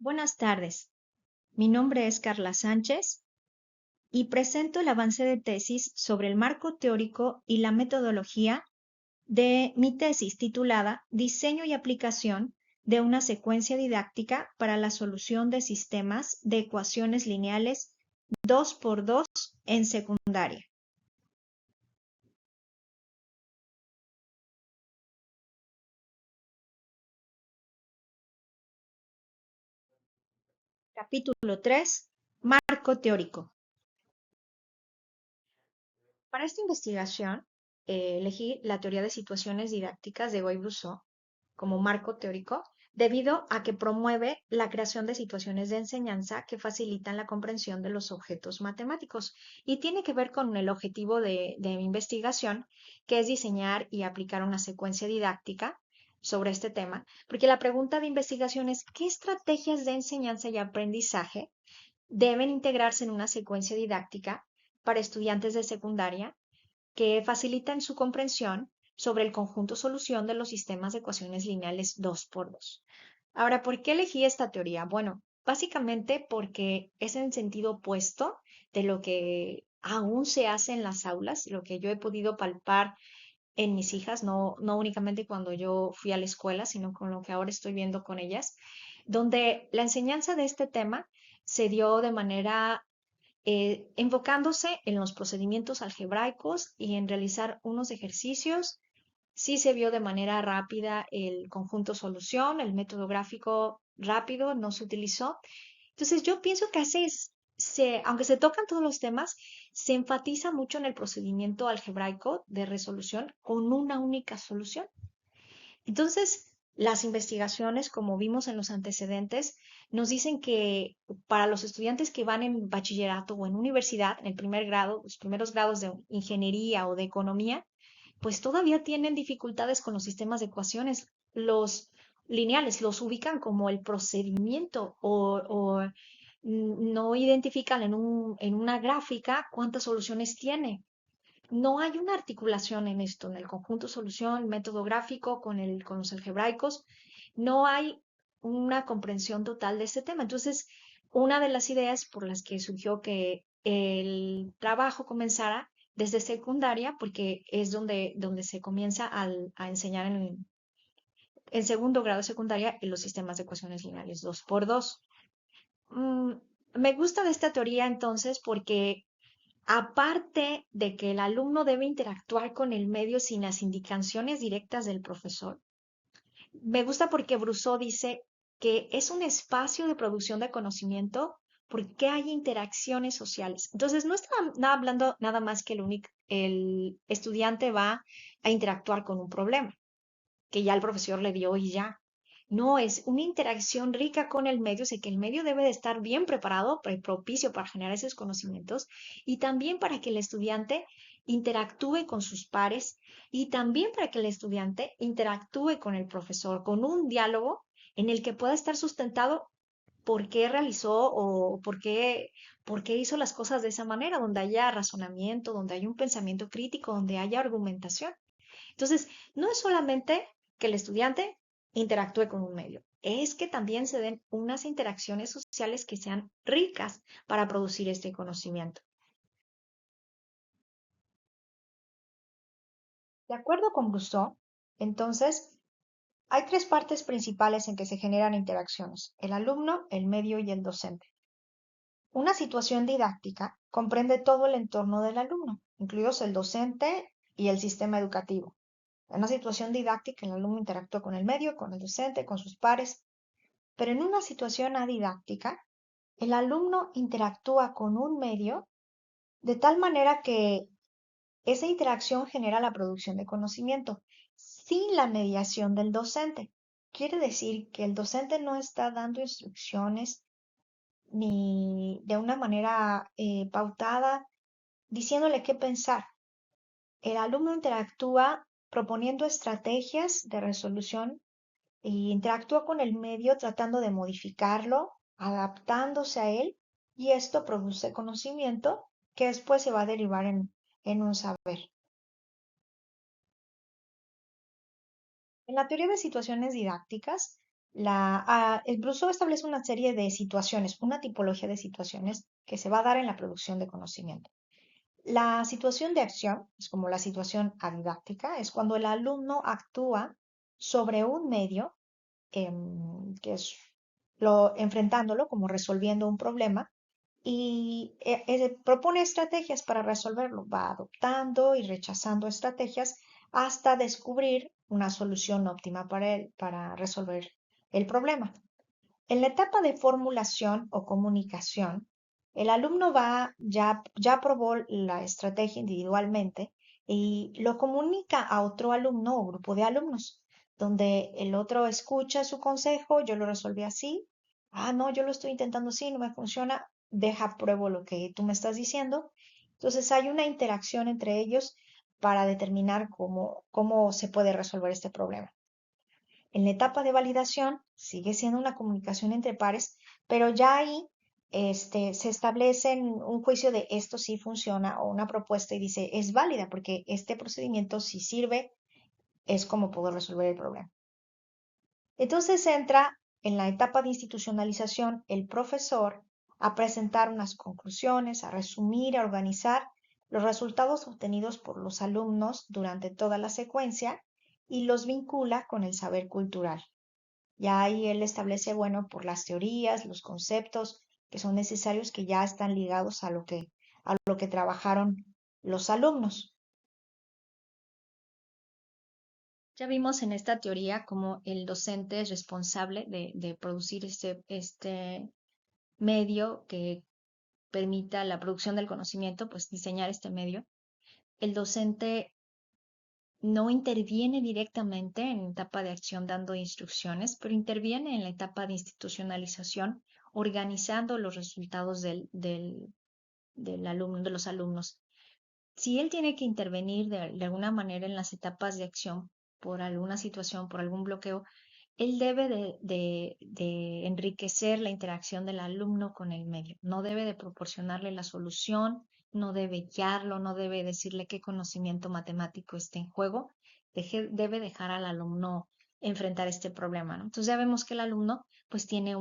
Buenas tardes, mi nombre es Carla Sánchez y presento el avance de tesis sobre el marco teórico y la metodología de mi tesis titulada Diseño y aplicación de una secuencia didáctica para la solución de sistemas de ecuaciones lineales 2x2 en secundaria. Capítulo 3. Marco teórico. Para esta investigación, elegí la teoría de situaciones didácticas de Gouy-Brusseau como marco teórico, debido a que promueve la creación de situaciones de enseñanza que facilitan la comprensión de los objetos matemáticos y tiene que ver con el objetivo de mi investigación, que es diseñar y aplicar una secuencia didáctica sobre este tema, porque la pregunta de investigación es ¿qué estrategias de enseñanza y aprendizaje deben integrarse en una secuencia didáctica para estudiantes de secundaria que facilitan su comprensión sobre el conjunto solución de los sistemas de ecuaciones lineales 2x2? Ahora, ¿por qué elegí esta teoría? Bueno, básicamente porque es en sentido opuesto de lo que aún se hace en las aulas, lo que yo he podido palpar en mis hijas, no únicamente cuando yo fui a la escuela, sino con lo que ahora estoy viendo con ellas, donde la enseñanza de este tema se dio de manera enfocándose en los procedimientos algebraicos y en realizar unos ejercicios. Sí se vio de manera rápida el conjunto solución, el método gráfico rápido no se utilizó. Entonces yo pienso que aunque se tocan todos los temas, se enfatiza mucho en el procedimiento algebraico de resolución con una única solución. Entonces, las investigaciones, como vimos en los antecedentes, nos dicen que para los estudiantes que van en bachillerato o en universidad, en el primer grado, los primeros grados de ingeniería o de economía, pues todavía tienen dificultades con los sistemas de ecuaciones. Los lineales los ubican como el procedimiento o no identifican en una gráfica cuántas soluciones tiene. No hay una articulación en esto, en el conjunto solución, método gráfico con los algebraicos. No hay una comprensión total de este tema. Entonces, una de las ideas por las que surgió que el trabajo comenzara desde secundaria, porque es donde se comienza a enseñar en segundo grado de secundaria en los sistemas de ecuaciones lineales 2x2. Mm, Me gusta de esta teoría entonces porque aparte de que el alumno debe interactuar con el medio sin las indicaciones directas del profesor, me gusta porque Brusseau dice que es un espacio de producción de conocimiento porque hay interacciones sociales. Entonces, no está nada hablando nada más que el estudiante va a interactuar con un problema que ya el profesor le dio y ya. No, es una interacción rica con el medio, sé que el medio debe de estar bien preparado, propicio para generar esos conocimientos y también para que el estudiante interactúe con sus pares y también para que el estudiante interactúe con el profesor, con un diálogo en el que pueda estar sustentado por qué realizó o por qué hizo las cosas de esa manera, donde haya razonamiento, donde haya un pensamiento crítico, donde haya argumentación. Entonces, no es solamente que el estudiante interactúe con un medio, es que también se den unas interacciones sociales que sean ricas para producir este conocimiento. De acuerdo con Rousseau, entonces, hay tres partes principales en que se generan interacciones: el alumno, el medio y el docente. Una situación didáctica comprende todo el entorno del alumno, incluidos el docente y el sistema educativo. En una situación didáctica, el alumno interactúa con el medio, con el docente, con sus pares, pero en una situación adidáctica, el alumno interactúa con un medio de tal manera que esa interacción genera la producción de conocimiento sin la mediación del docente. Quiere decir que el docente no está dando instrucciones ni de una manera pautada, diciéndole qué pensar. El alumno interactúa proponiendo estrategias de resolución e interactúa con el medio tratando de modificarlo, adaptándose a él, y esto produce conocimiento que después se va a derivar en un saber. En la teoría de situaciones didácticas, El Brousseau establece una serie de situaciones, una tipología de situaciones que se va a dar en la producción de conocimiento. La situación de acción es como la situación didáctica, es cuando el alumno actúa sobre un medio, que es enfrentándolo, como resolviendo un problema, y propone estrategias para resolverlo. Va adoptando y rechazando estrategias hasta descubrir una solución óptima para él, para resolver el problema. En la etapa de formulación o comunicación, el alumno ya probó la estrategia individualmente y lo comunica a otro alumno o grupo de alumnos, donde el otro escucha su consejo, yo lo resolví así, no, yo lo estoy intentando así, no me funciona, deja pruebo lo que tú me estás diciendo. Entonces hay una interacción entre ellos para determinar cómo se puede resolver este problema. En la etapa de validación sigue siendo una comunicación entre pares, pero ya ahí se establece un juicio de esto sí funciona o una propuesta y dice es válida porque este procedimiento si sirve es como poder resolver el problema. Entonces entra en la etapa de institucionalización el profesor a presentar unas conclusiones, a resumir, a organizar los resultados obtenidos por los alumnos durante toda la secuencia y los vincula con el saber cultural. Ya ahí él establece, bueno, por las teorías, los conceptos que son necesarios que ya están ligados a lo que trabajaron los alumnos. Ya vimos en esta teoría cómo el docente es responsable de producir este medio que permita la producción del conocimiento, pues diseñar este medio. El docente no interviene directamente en la etapa de acción dando instrucciones, pero interviene en la etapa de institucionalización, organizando los resultados del alumno, de los alumnos. Si él tiene que intervenir de alguna manera en las etapas de acción por alguna situación, por algún bloqueo, él debe de enriquecer la interacción del alumno con el medio. No debe de proporcionarle la solución, no debe guiarlo, no debe decirle qué conocimiento matemático está en juego. Debe dejar al alumno enfrentar este problema, ¿no? Entonces ya vemos que el alumno pues tiene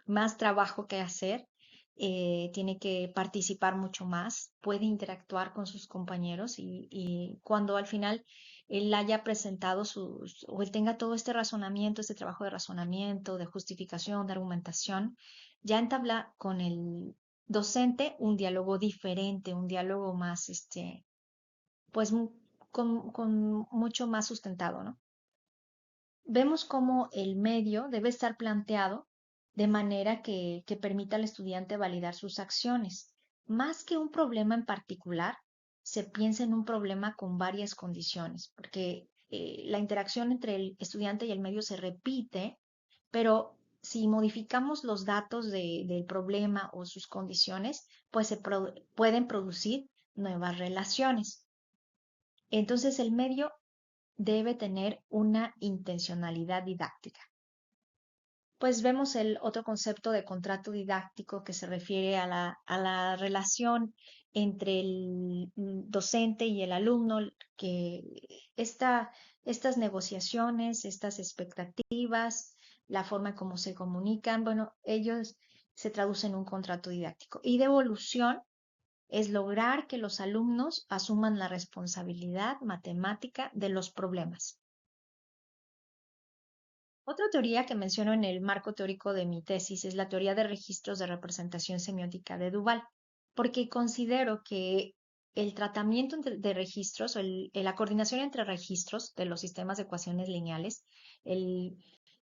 más trabajo que hacer, tiene que participar mucho más, puede interactuar con sus compañeros y cuando al final él haya presentado o él tenga todo este razonamiento, este trabajo de razonamiento, de justificación, de argumentación, ya entabla con el docente un diálogo diferente, un diálogo más, pues con mucho más sustentado, ¿no? Vemos cómo el medio debe estar planteado de manera que permita al estudiante validar sus acciones. Más que un problema en particular, se piensa en un problema con varias condiciones, porque la interacción entre el estudiante y el medio se repite, pero si modificamos los datos del problema o sus condiciones, pues pueden producir nuevas relaciones. Entonces el medio debe tener una intencionalidad didáctica. Pues vemos el otro concepto de contrato didáctico que se refiere a la relación entre el docente y el alumno, que estas negociaciones, estas expectativas, la forma como se comunican, bueno, ellos se traducen en un contrato didáctico. Y devolución es lograr que los alumnos asuman la responsabilidad matemática de los problemas. Otra teoría que menciono en el marco teórico de mi tesis es la teoría de registros de representación semiótica de Duval, porque considero que el tratamiento de registros o la coordinación entre registros de los sistemas de ecuaciones lineales, el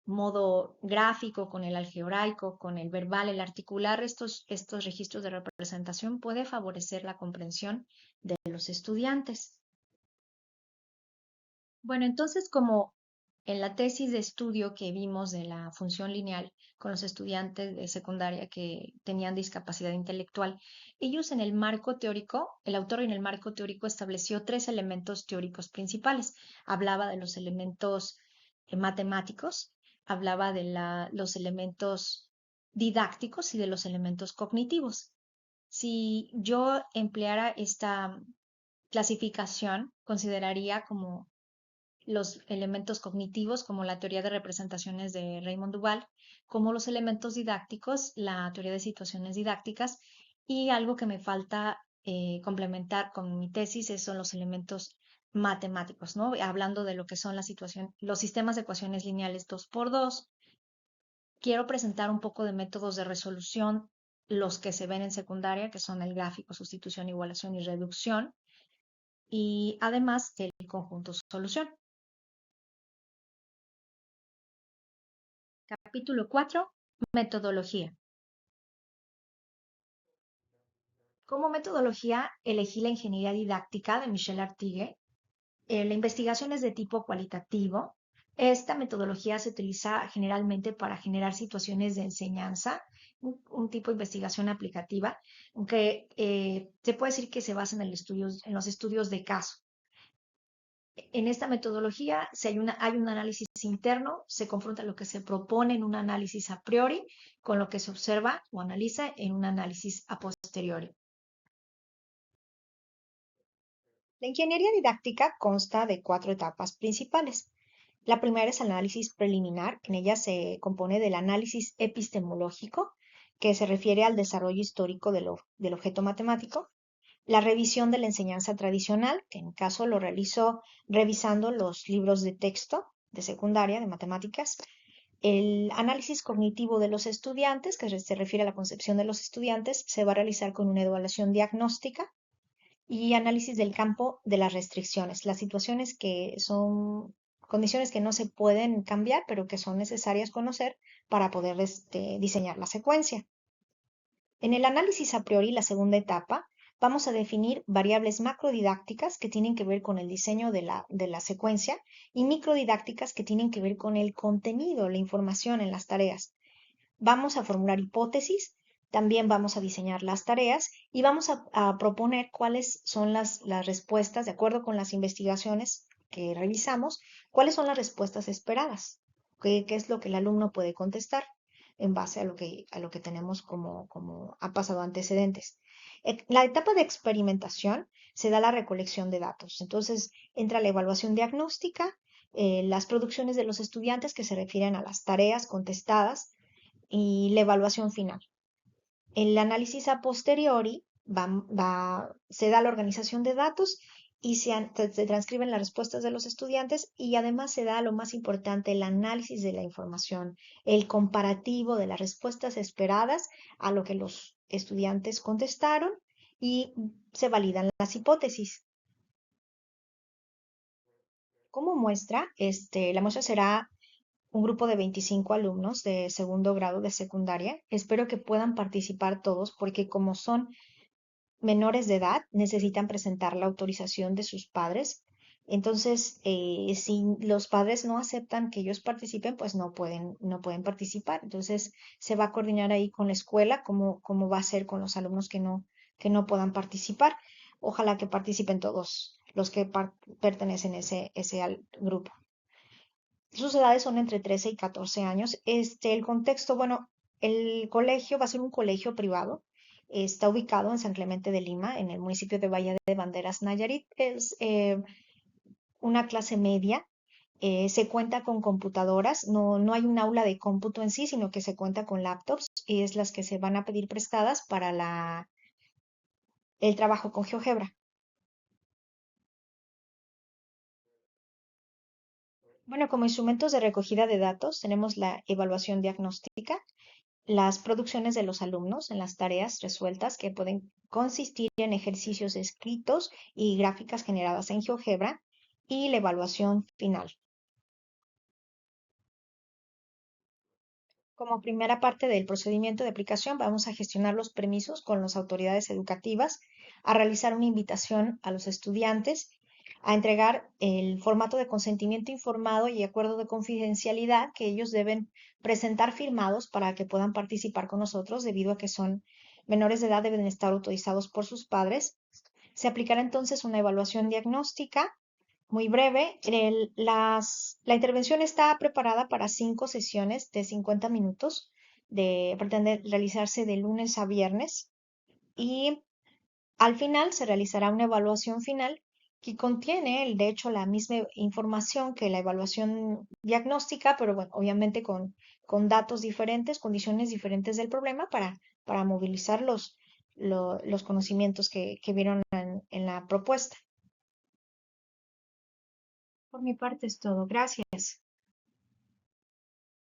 modo gráfico con el algebraico, con el verbal, el articular estos registros de representación puede favorecer la comprensión de los estudiantes. Bueno, entonces, como en la tesis de estudio que vimos de la función lineal con los estudiantes de secundaria que tenían discapacidad intelectual, ellos en el marco teórico, el autor en el marco teórico estableció tres elementos teóricos principales. Hablaba de los elementos matemáticos, hablaba de los elementos didácticos y de los elementos cognitivos. Si yo empleara esta clasificación, consideraría como los elementos cognitivos, como la teoría de representaciones de Raymond Duval, como los elementos didácticos, la teoría de situaciones didácticas, y algo que me falta complementar con mi tesis son los elementos matemáticos, ¿no? Hablando de lo que son los sistemas de ecuaciones lineales 2 por 2. Quiero presentar un poco de métodos de resolución, los que se ven en secundaria, que son el gráfico, sustitución, igualación y reducción, y además del conjunto solución. Capítulo 4. Metodología. Como metodología, elegí la ingeniería didáctica de Michel Artigue. La investigación es de tipo cualitativo. Esta metodología se utiliza generalmente para generar situaciones de enseñanza, un tipo de investigación aplicativa, aunque se puede decir que se basa en los estudios de caso. En esta metodología, si hay un análisis interno, se confronta lo que se propone en un análisis a priori con lo que se observa o analiza en un análisis a posteriori. La ingeniería didáctica consta de 4 etapas principales. La primera es el análisis preliminar. En ella se compone del análisis epistemológico, que se refiere al desarrollo histórico del objeto matemático. La revisión de la enseñanza tradicional, que en caso lo realizo revisando los libros de texto de secundaria, de matemáticas. El análisis cognitivo de los estudiantes, que se refiere a la concepción de los estudiantes, se va a realizar con una evaluación diagnóstica. Y análisis del campo de las restricciones, las situaciones que son condiciones que no se pueden cambiar, pero que son necesarias conocer para poder diseñar la secuencia. En el análisis a priori, la segunda etapa, vamos a definir variables macrodidácticas que tienen que ver con el diseño de la secuencia y microdidácticas que tienen que ver con el contenido, la información en las tareas. Vamos a formular hipótesis, también vamos a diseñar las tareas y vamos a proponer cuáles son las respuestas, de acuerdo con las investigaciones que revisamos, cuáles son las respuestas esperadas, qué es lo que el alumno puede contestar en base a lo que tenemos como ha pasado antecedentes. En la etapa de experimentación se da la recolección de datos. Entonces entra la evaluación diagnóstica, las producciones de los estudiantes que se refieren a las tareas contestadas, y la evaluación final. El análisis a posteriori se da la organización de datos y se transcriben las respuestas de los estudiantes y además se da lo más importante, el análisis de la información, el comparativo de las respuestas esperadas a lo que los estudiantes contestaron y se validan las hipótesis. Como muestra, la muestra será un grupo de 25 alumnos de segundo grado de secundaria. Espero que puedan participar todos porque como son menores de edad, necesitan presentar la autorización de sus padres. Entonces, si los padres no aceptan que ellos participen, pues no pueden participar. Entonces, se va a coordinar ahí con la escuela cómo va a ser con los alumnos que no puedan participar. Ojalá que participen todos los que pertenecen a ese grupo. Sus edades son entre 13 y 14 años. El contexto, bueno, el colegio va a ser un colegio privado. Está ubicado en San Clemente de Lima, en el municipio de Bahía de Banderas, Nayarit. Es una clase media. Se cuenta con computadoras. No hay un aula de cómputo en sí, sino que se cuenta con laptops y es las que se van a pedir prestadas para el trabajo con GeoGebra. Bueno, como instrumentos de recogida de datos tenemos la evaluación diagnóstica, las producciones de los alumnos en las tareas resueltas que pueden consistir en ejercicios escritos y gráficas generadas en GeoGebra y la evaluación final. Como primera parte del procedimiento de aplicación, vamos a gestionar los permisos con las autoridades educativas, a realizar una invitación a los estudiantes, a entregar el formato de consentimiento informado y acuerdo de confidencialidad que ellos deben presentar firmados para que puedan participar con nosotros, debido a que son menores de edad, deben estar autorizados por sus padres. Se aplicará entonces una evaluación diagnóstica muy breve. La intervención está preparada para 5 sesiones de 50 minutos, pretende realizarse de lunes a viernes y al final se realizará una evaluación final que contiene, de hecho, la misma información que la evaluación diagnóstica, pero bueno, obviamente con datos diferentes, condiciones diferentes del problema para movilizar los conocimientos que vieron en la propuesta. Por mi parte es todo. Gracias.